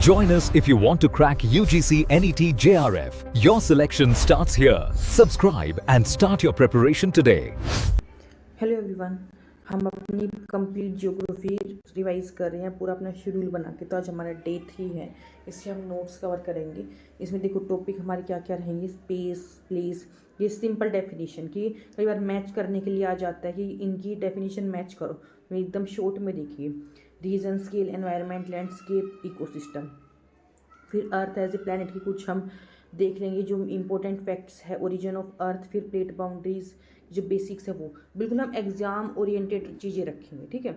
Join us if you want to crack UGC NET JRF. Your selection starts here. Subscribe and start your preparation today. Hello everyone, हम अपनी complete geography revise कर रहे हैं, पूरा अपना schedule बना के। तो आज हमारा डे 3 है, इससे हम नोट्स कवर करेंगे। इसमें देखो टॉपिक हमारे क्या क्या रहेंगे। स्पेस, प्लेस, ये सिंपल डेफिनेशन की कई बार मैच करने के लिए आ जाता है कि इनकी डेफिनेशन मैच करो, तो एकदम शॉर्ट में देखिए। Region, scale, environment, landscape, ecosystem. फिर अर्थ एज ए प्लैनेट की कुछ हम देख लेंगे जो इंपॉर्टेंट फैक्ट्स है। ओरिजिन ऑफ अर्थ, फिर प्लेट बाउंड्रीज, जो बेसिक्स है वो बिल्कुल हम एग्जाम ओरिएंटेड चीज़ें रखेंगे। ठीक है,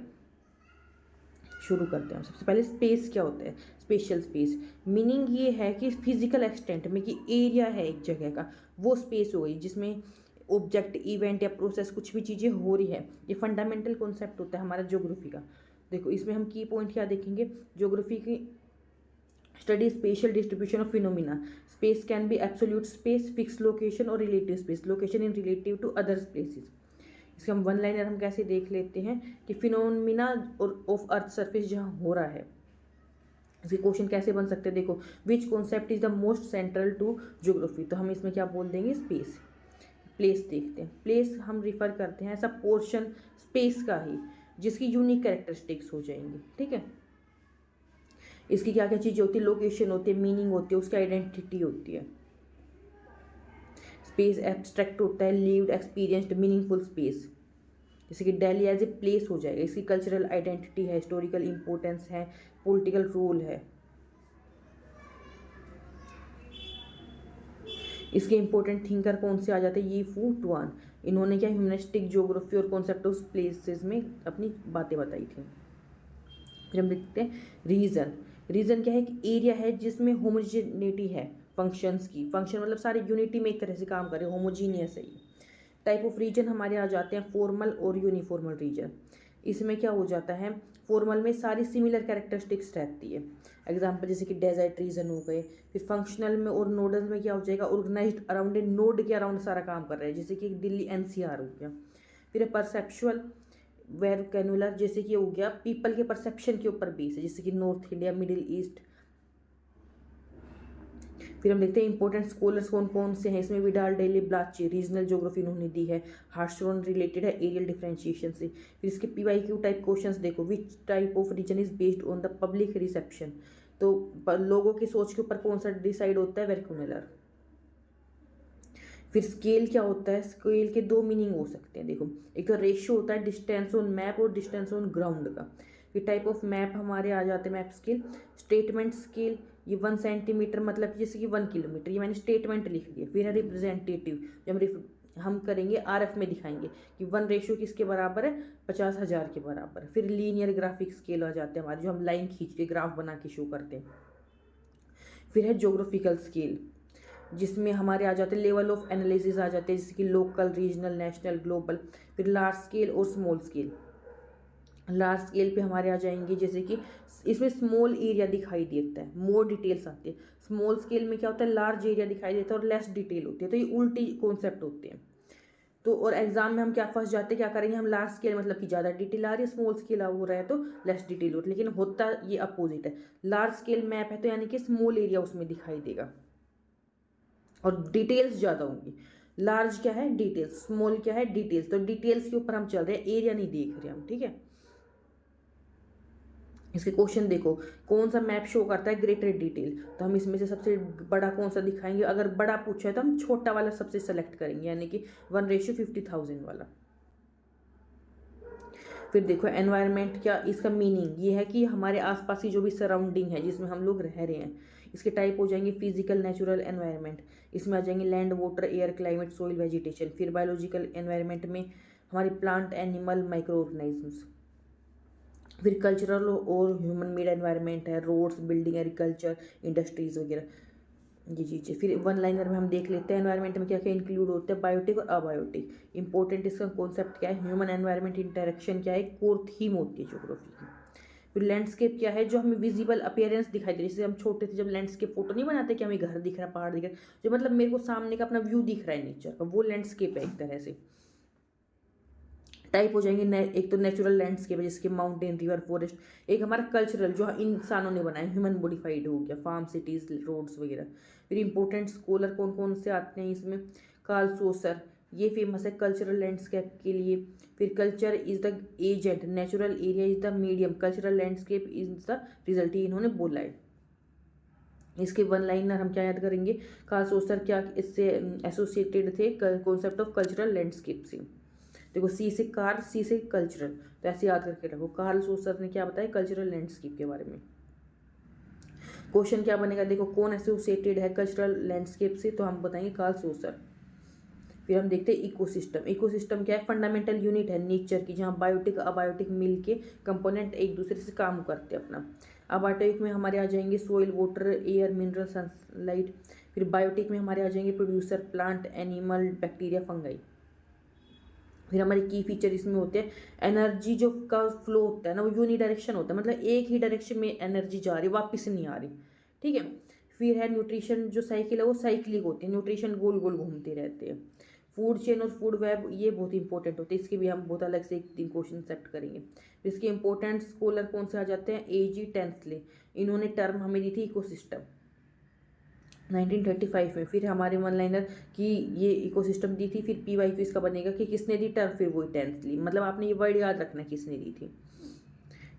शुरू करते हैं। सबसे पहले स्पेस क्या होता है। स्पेशल स्पेस मीनिंग ये है कि फिजिकल एक्सटेंट में कि एरिया है एक जगह का, वो स्पेस हो गई जिसमें ऑब्जेक्ट, इवेंट या प्रोसेस कुछ भी चीज़ें हो रही है। ये फंडामेंटल कॉन्सेप्ट होता है हमारा ज्योग्राफी का। देखो इसमें हम की पॉइंट क्या देखेंगे। ज्योग्राफी की study spatial distribution of phenomena. Space can be absolute space, fix location और relative space, location in relative to other spaces. इसके हम वन लाइनर हम कैसे देख लेते हैं कि फिनोमिना और ऑफ अर्थ सरफेस जहाँ हो रहा है, इसके क्वेश्चन कैसे बन सकते हैं। देखो, which concept is the most central to geography, तो हम इसमें क्या बोल देंगे, स्पेस। प्लेस देखते हैं। प्लेस हम रिफर करते हैं ऐसा पोर्शन स्पेस का ही जिसकी यूनिक कैरेक्टरिस्टिक्स हो जाएंगी। ठीक है, इसकी क्या क्या चीज़ें होती है, लोकेशन होती है, मीनिंग होती है, उसकी आइडेंटिटी होती है। स्पेस एब्स्ट्रैक्ट होता है, लिव्ड, एक्सपीरियंस्ड, मीनिंगफुल स्पेस। जैसे कि दिल्ली एज ए प्लेस हो जाएगा, इसकी कल्चरल आइडेंटिटी है, हिस्टोरिकल इंपॉर्टेंस है, पॉलिटिकल रोल है। इसके इंपॉर्टेंट थिंकर कौन से आ जाते हैं, यी फू ट्वान। इन्होंने क्या ह्यूमनिस्टिक ज्योग्राफी और कॉन्सेप्ट ऑफ प्लेसेस में अपनी बातें बताई थी। फिर हम देखते हैं रीजन। रीजन क्या है कि एरिया है जिसमें होमोजेनिटी है फंक्शंस की। फंक्शन मतलब सारे यूनिटी में एक तरह से काम करे, होमोजीनियस है ये। टाइप ऑफ रीजन हमारे आ जाते हैं फॉर्मल और यूनिफॉर्मल रीजन। इसमें क्या हो जाता है, फॉर्मल में सारी सिमिलर कैरेक्टरिस्टिक्स रहती है। एग्जाम्पल जैसे कि डेजर्ट रीजन हो गए। फिर फंक्शनल में और नोडल में क्या हो जाएगा, ऑर्गेनाइज्ड अराउंड ए नोड के अराउंड सारा काम कर रहा है, जैसे कि दिल्ली एनसीआर हो गया। फिर परसेप्चुअल वेरकैनुलर, जैसे कि हो गया पीपल के परसेप्शन के ऊपर बेस है, जैसे कि नॉर्थ इंडिया, मिडिल ईस्ट। फिर हम देखते हैं इंपॉर्टेंट स्कॉलर्स कौन कौन से हैं। इसमें Vidal, de la, Blache, regional geography इन्होंने दी है। हार्शोन रिलेटेड है एरियल डिफरेंशिएशन से। फिर इसके PYQ टाइप क्वेश्चंस देखो, which type of region is based on the public reception, तो लोगों की सोच के ऊपर कौन सा डिसाइड होता है, वेरक्यूलर। फिर स्केल क्या होता है, स्केल के दो मीनिंग हो सकते हैं। देखो, एक तो रेशियो होता है डिस्टेंस ऑन मैप और डिस्टेंस ऑन ग्राउंड का। फिर टाइप ऑफ मैप हमारे आ जाते हैं मैप स्केल। स्टेटमेंट स्केल, ये 1 सेंटीमीटर मतलब जैसे कि 1 किलोमीटर, ये मैंने स्टेटमेंट लिख दिया। फिर है रिप्रेजेंटेटिव, जो हम करेंगे RF में दिखाएंगे कि 1 रेशियो किसके बराबर है, 50,000 के बराबर। फिर लीनियर ग्राफिक स्केल आ जाते हैं हमारे, जो हम लाइन खींच के ग्राफ बना के शो करते हैं। फिर है ज्योग्राफिकल स्केल, जिसमें हमारे आ जाते हैं लेवल ऑफ एनालिसिस आ जाते हैं, जैसे कि लोकल, रीजनल, नेशनल, ग्लोबल। फिर लार्ज स्केल और स्मॉल स्केल। लार्ज स्केल पे हमारे आ जाएंगे जैसे कि इसमें स्मॉल एरिया दिखाई देता है, मोर डिटेल्स आती है। स्मॉल स्केल में क्या होता है, लार्ज एरिया दिखाई देता है और लेस डिटेल होती है। तो ये उल्टी कॉन्सेप्ट होते हैं। तो और एग्जाम में हम क्या फंस जाते हैं, क्या करेंगे हम, लार्ज स्केल मतलब कि ज़्यादा डिटेल आ रही है, स्मॉल स्केल हो रहा है तो लेस डिटेल हो रही है। लेकिन होता ये अपोजिट है। लार्ज स्केल मैप है तो यानी कि स्मॉल एरिया उसमें दिखाई देगा और डिटेल्स ज़्यादा होंगी। लार्ज क्या है, डिटेल्स, स्मॉल क्या है, डिटेल्स। तो डिटेल्स के ऊपर हम चल रहे हैं, एरिया नहीं देख रहे हम। ठीक है, इसके क्वेश्चन देखो, कौन सा मैप शो करता है ग्रेटर डिटेल, तो हम इसमें से सबसे बड़ा कौन सा दिखाएंगे। अगर बड़ा पूछा है तो हम छोटा वाला सबसे सेलेक्ट करेंगे, यानी कि 1:50,000 वाला। फिर देखो एनवायरनमेंट क्या, इसका मीनिंग ये है कि हमारे आसपास की जो भी सराउंडिंग है जिसमें हम लोग रह रहे हैं। इसके टाइप हो जाएंगे फिजिकल, नेचुरल एनवायरनमेंट। इसमें आ जाएंगे land, water, air, climate, soil, vegetation. फिर बायोलॉजिकल एनवायरनमेंट में हमारे प्लांट, एनिमल, माइक्रो ऑर्गेनिजम्स। फिर कल्चरल और ह्यूमन मेड एनवायरनमेंट है, रोड्स, बिल्डिंग, एग्रीकल्चर, इंडस्ट्रीज वगैरह ये चीज़ें। फिर वन लाइनर में हम देख लेते हैं एनवायरनमेंट में क्या क्या इंक्लूड होता है, बायोटिक और अबायोटिक। इंपॉर्टेंट इसका कॉन्सेप्ट क्या है, ह्यूमन एनवायरनमेंट इंटरेक्शन क्या है, कोर थीम होती है ज्योग्राफी की। फिर लैंडस्केप क्या है, जो हमें विजिबल अपीयरेंस दिखाई दे रही है। जैसे हम छोटे थे जब लैंडस्केप फोटो नहीं बनाते कि हमें घर दिख रहा है, पहाड़ दिख रहा है, जो मतलब मेरे को सामने का अपना व्यू दिख रहा है नेचर का, वो लैंडस्केप है एक तरह से। टाइप हो जाएंगे एक तो नेचुरल लैंडस्केप है जिसके माउंटेन, रिवर, फॉरेस्ट। एक हमारा कल्चरल जो इंसानों ने बनाया, ह्यूमन मॉडिफाइड हो गया, फार्म, सिटीज, रोड्स वगैरह। फिर इंपॉर्टेंट स्कॉलर कौन कौन से आते हैं इसमें, कार्ल सोसर, ये फेमस है कल्चरल लैंडस्केप के लिए। फिर culture is the agent, natural area is the medium, cultural landscape is the result, ये इन्होंने बोला है। इसके वन लाइनर हम क्या याद करेंगे, कार्ल सोसर क्या इससे एसोसिएटेड थे, कॉन्सेप्ट ऑफ कल्चरल लैंडस्केप से। देखो सी से कार्ल, सी से कल्चरल, तो ऐसे याद करके रखो। कार्ल सोसर ने क्या बताया कल्चरल लैंडस्केप के बारे में। क्वेश्चन क्या बनेगा, देखो कौन एसोसिएटेड है कल्चरल लैंडस्केप से, तो हम बताएंगे कार्ल सोसर। फिर हम देखते हैं इकोसिस्टम। इकोसिस्टम क्या है, फंडामेंटल यूनिट है नेचर की, जहाँ बायोटिक अबायोटिक मिल के कंपोनेंट एक दूसरे से काम करते हैं अपना। अबायोटिक में हमारे आ जाएंगे soil, water, air, mineral, sunlight. फिर बायोटिक में हमारे आ जाएंगे producer, plant, animal, bacteria, fungi. फिर हमारे की फीचर इसमें होते हैं, एनर्जी जो का फ्लो होता है ना वो यूनिडायरेक्शन होता है, मतलब एक ही डायरेक्शन में एनर्जी जा रही, वापस नहीं आ रही, ठीक है। फिर है न्यूट्रिशन, जो साइकिल है वो साइक्लिक होती है, न्यूट्रिशन गोल गोल घूमते रहते हैं। फूड चेन और फूड वेब ये बहुत इंपॉर्टेंट होते हैं, इसके भी हम बहुत अलग से एक दिन क्वेश्चन सेट करेंगे। इसके इंपॉर्टेंट स्कॉलर कौन से आ जाते हैं, A.G. टेंसले, इन्होंने टर्म हमें दी थी इकोसिस्टम 1935 में। फिर हमारे वन लाइनर की ये इकोसिस्टम दी थी, फिर PYQ इसका बनेगा कि किसने दी टर्म, फिर वही टेंसली, मतलब आपने ये वर्ड याद रखना है किसने दी थी।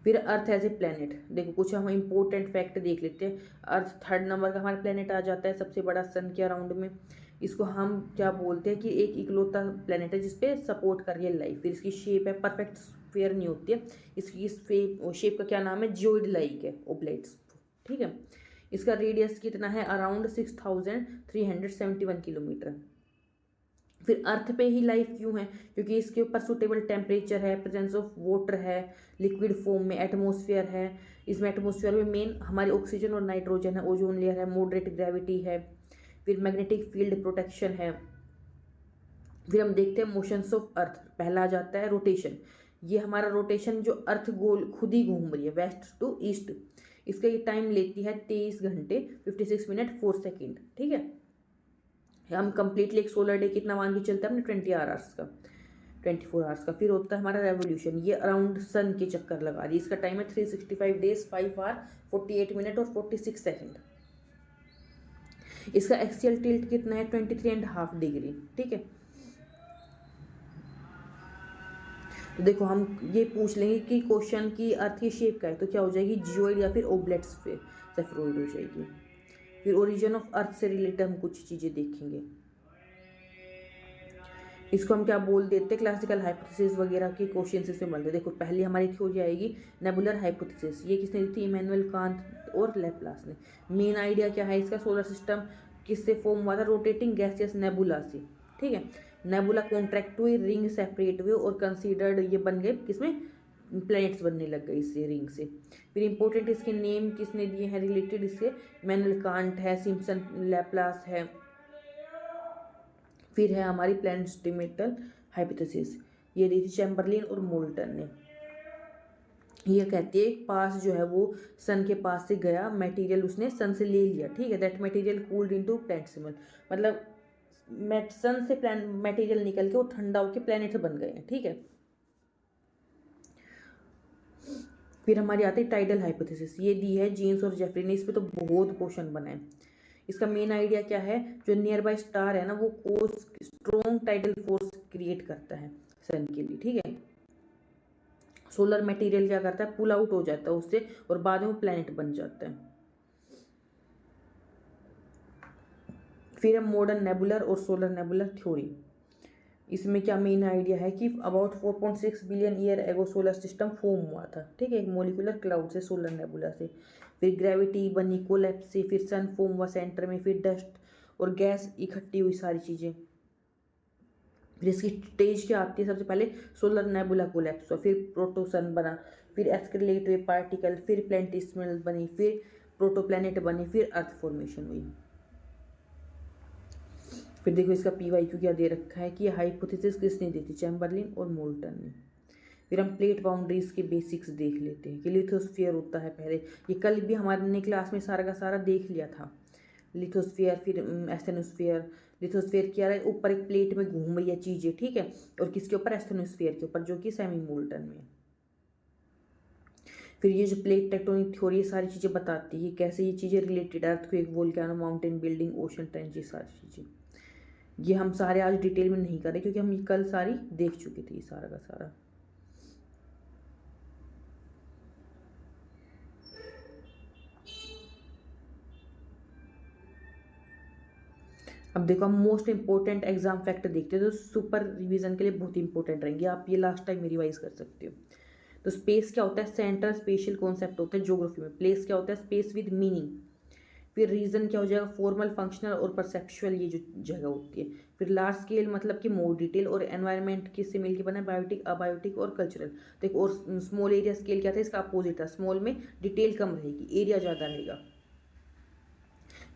फिर अर्थ एज ए प्लेनेट, देखो कुछ हम इंपॉर्टेंट फैक्ट देख लेते हैं। अर्थ 3rd नंबर का हमारा प्लेनेट आ जाता है, सबसे बड़ा सन के अराउंड में। इसको हम क्या बोलते हैं कि एक इकलौता प्लेनेट है जिसपे सपोर्ट कर रही है लाइफ। फिर इसकी शेप है परफेक्ट स्फीयर नहीं होती है, इसकी शेप का क्या नाम है, जियोइड लाइक है, ओब्लेट्स, ठीक है। इसका रेडियस कितना है, अराउंड 6371 किलोमीटर। फिर अर्थ पे ही लाइफ क्यों है, क्योंकि इसके ऊपर सुटेबल टेम्परेचर है, प्रेजेंस ऑफ वाटर है लिक्विड फॉर्म में, एटमॉस्फेयर है, इसमें एटमॉस्फेयर में मेन हमारे ऑक्सीजन और नाइट्रोजन है, ओजोन लेयर है, मॉडरेट ग्रेविटी है, फिर मैग्नेटिक फील्ड प्रोटेक्शन है। फिर हम देखते हैं मोशंस ऑफ अर्थ, पहला आ जाता है रोटेशन। ये हमारा रोटेशन जो अर्थ गोल खुद ही घूम रही है वेस्ट टू ईस्ट, इसका ये टाइम लेती है 23 घंटे 56 मिनट 4 सेकेंड, ठीक है। हम कंप्लीटली एक सोलर डे कितना मान के चलते हैं अपने 24 आवर्स का। फिर होता है हमारा रेवोल्यूशन, ये अराउंड सन के चक्कर लगा रही है, इसका टाइम है 365 डेज 5 आवर 48 मिनट और 46 सेकेंड। इसका एक्सियल टिल्ट कितना है, 23.5 डिग्री, ठीक है। तो देखो हम ये पूछ लेंगे कि क्वेश्चन की अर्थ की शेप का है, तो क्या हो जाएगी, जियोइड या फिर ओब्लेट सेफरॉइड हो जाएगी। फिर ओरिजिन ऑफ अर्थ से रिलेटेड हम कुछ चीज़ें देखेंगे, इसको हम क्या बोल देते हैं, क्लासिकल हाइपोथेसिस वगैरह के क्वेश्चन इसमें बनते हैं। देखो पहले हमारी थ्योरी आएगी नेबुलर हाइपोथेसिस, ये किसने दी थी, इमैनुअल कांत और लैप्लास ने। मेन आइडिया क्या है इसका, सोलर सिस्टम किससे फॉर्म हुआ था, रोटेटिंग गैसियस नेबुला से, ठीक है। नेबुला कॉन्ट्रैक्ट हुई, रिंग सेपरेट हुए और कंसीडर्ड ये बन गए किसमें, प्लैनेट्स बनने लग गए इससे रिंग से। फिर इंपॉर्टेंट इसके नेम किसने दिए हैं रिलेटेड इससे, इमैनुअल कांट है, सिम्पसन, लैप्लास है। फिर है हमारी प्लैनेटेस्टिमेटल हाइपोथेसिस, ये दी थी चैम्बरलिन और मोल्टन ने। ये कहती है पास जो है वो सन के पास से गया मटेरियल, उसने सन से ले लिया, ठीक है। दैट मटेरियल कूल्ड इनटू प्लैनेटेसिमल, मतलब सन से मटेरियल निकल के वो ठंडा होकर प्लैनेट बन गए हैं, ठीक है। फिर हमारी आती है टाइडल हाइपोथेसिस, ये दी है जेम्स और जेफरी ने, इस पर तो बहुत क्वेश्चन बना है। इसका मेन आइडिया क्या है, जो नियर बाय स्टार है ना वो स्ट्रॉन्ग टाइडल फोर्स क्रिएट करता है सन के लिए, ठीक है। सोलर मटेरियल क्या करता है, पुल आउट हो जाता है उससे और बाद में वो प्लैनेट बन जाता है। फिर हम मॉडर्न नेबुलर और सोलर नेबुलर थ्योरी, इसमें क्या मेन आइडिया है कि about 4.6 billion year ago solar system form हुआ था, ठीक है, एक मोलिकुलर क्लाउड से, सोलर नेबुला से। फिर ग्रेविटी बनी कोलैप्स से, फिर सन फॉर्म हुआ सेंटर में, फिर डस्ट और गैस इकट्ठी हुई, सारी चीज़ें। फिर इसकी स्टेज क्या आती है, सबसे पहले सोलर नेबुला कोलैप्स हुआ, फिर प्रोटोसन बना, फिर एस्केलेट हुए पार्टिकल, फिर प्लैनेटेसिमल बनी, फिर प्रोटोप्लैनेट बने, फिर अर्थ फॉर्मेशन हुई। फिर देखो इसका PYQ क्या दे रखा है कि हाइपोथेसिस किसने दी थी, चैम्बरलिन और मोल्टन ने। फिर हम प्लेट बाउंड्रीज के बेसिक्स देख लेते हैं कि लिथोस्फीयर होता है पहले, ये कल भी हमारे क्लास में सारा का सारा देख लिया था। लिथोस्फीयर, फिर एस्थेनोस्फीयर। लिथोस्फीयर क्या है, ऊपर एक प्लेट में घूम रही है चीज़ें, ठीक है, और किसके ऊपर, एस्थेनोस्फीयर के ऊपर, जो कि सेमी मोल्टन में। फिर ये जो प्लेट टेक्टोनिक थ्योरी, ये सारी चीज़ें बताती है कैसे ये चीज़ें related, earthquake, volcano, mountain building, ocean trench, ये सारी चीज़ें। ये हम सारे आज डिटेल में नहीं करें क्योंकि हम ये कल सारी देख चुके थे, ये सारा का सारा। अब देखो हम मोस्ट इंपॉर्टेंट एग्जाम फैक्ट देखते हैं, तो सुपर रिवीजन के लिए बहुत इंपॉर्टेंट रहेंगे, आप ये लास्ट टाइम में रिवाइज कर सकते हो। तो स्पेस क्या होता है, सेंट्रल स्पेशल कॉन्सेप्ट होता है ज्योग्राफी में। प्लेस क्या होता है, स्पेस विद मीनिंग। फिर रीजन क्या हो जाएगा, फॉर्मल, फंक्शनल और परसेप्चुअल, ये जो जगह होती है। फिर लार्ज स्केल मतलब कि मोर डिटेल, और एनवायरनमेंट किससे मिलकर बना है, बायोटिक, अबायोटिक और कल्चरल। देखो और स्मॉल एरिया स्केल क्या था, इसका अपोजिट था, स्मॉल में डिटेल कम रहेगी, एरिया ज़्यादा रहेगा।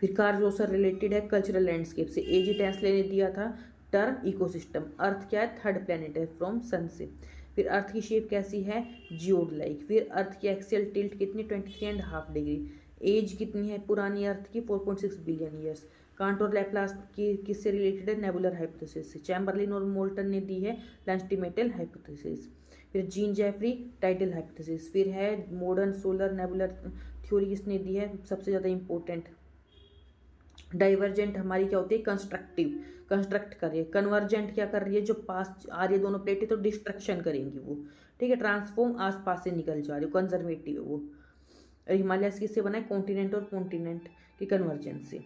फिर कार्जोसर रिलेटेड है कल्चरल लैंडस्केप से। एजी टेंसले ने दिया था टर्म इकोसिस्टम। अर्थ क्या है, थर्ड प्लेनेट है फ्रॉम सन से। फिर अर्थ की शेप कैसी है, जियोड लाइक। फिर अर्थ की एक्सियल टिल्ट कितनी, 23.5 डिग्री। एज कितनी है पुरानी अर्थ की, 4.6 बिलियन ईयर्स। कांट और लैप्लास की किससे रिलेटेड है, नेबुलर हाइपोथेसिस से। चैम्बरलिन और मोल्टन ने दी है लैंस्टिमेटल हाइपोथेसिस। फिर जीन जेफरी टाइटल हाइपोथेसिस। फिर है मॉडर्न सोलर नेबुलर थ्योरी, किसने दी है, सबसे ज़्यादा इंपॉर्टेंट। डाइवर्जेंट हमारी क्या होती है, कंस्ट्रक्टिव, कंस्ट्रक्ट कर रही है। कन्वर्जेंट क्या कर रही है, जो पास आ रही है दोनों प्लेटें तो डिस्ट्रक्शन करेंगी वो, ठीक है। ट्रांसफॉर्म आसपास से निकल जा रही है, कंजर्वेटिव है वो। और हिमालय किससे बना है, कॉन्टिनेंट और कॉन्टिनेंट के कन्वर्जेंस से।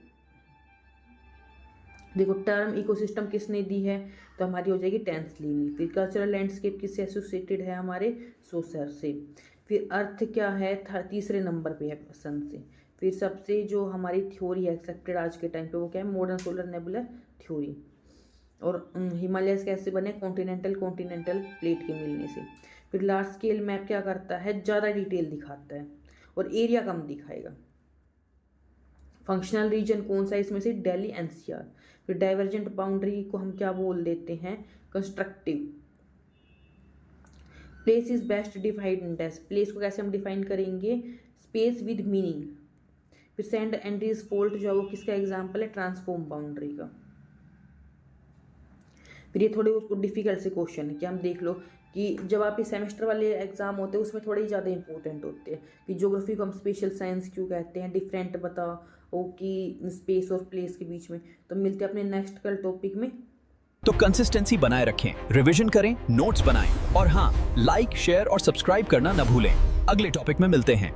देखो टर्म इकोसिस्टम किसने दी है, तो हमारी हो जाएगी टेंसली ने। फिर कल्चरल लैंडस्केप किससे एसोसिएटेड है, हमारे सोसर से। फिर अर्थ क्या है, तीसरे नंबर पे है सन से। फिर सबसे जो हमारी थ्योरी है एक्सेप्टेड आज के टाइम पे, वो क्या है, मॉडर्न सोलर नेबुलर थ्योरी। और हिमालय कैसे बने, कॉन्टिनेंटल प्लेट के मिलने से। फिर लार्ज स्केल मैप क्या करता है, ज़्यादा डिटेल दिखाता है और एरिया कम दिखाएगा। फंक्शनल रीजन कौन सा है इसमें से, दिल्ली एनसीआर। फिर डाइवर्जेंट बाउंड्री को हम क्या बोल देते हैं, constructive. Place is best defined as, place को कैसे हम डिफाइन करेंगे, स्पेस विद मीनिंग। फिर सेंड एंड्रीज फोल्ट जो है वो किसका एग्जाम्पल है, ट्रांसफॉर्म बाउंड्री का। फिर ये थोड़े डिफिकल्ट से क्वेश्चन है कि हम देख लो कि जब आप ये सेमेस्टर वाले एग्जाम होते हैं उसमें थोड़े ही ज़्यादा इंपॉर्टेंट होते हैं कि ज्योग्राफी को हम स्पेशल साइंस क्यों कहते हैं, डिफरेंट बताओ कि स्पेस और प्लेस के बीच में। तो मिलते हैं अपने नेक्स्ट कल टॉपिक में। तो कंसिस्टेंसी बनाए रखें, रिवीजन करें, नोट्स बनाएं और हाँ, लाइक, शेयर और सब्सक्राइब करना न भूलें। अगले टॉपिक में मिलते हैं।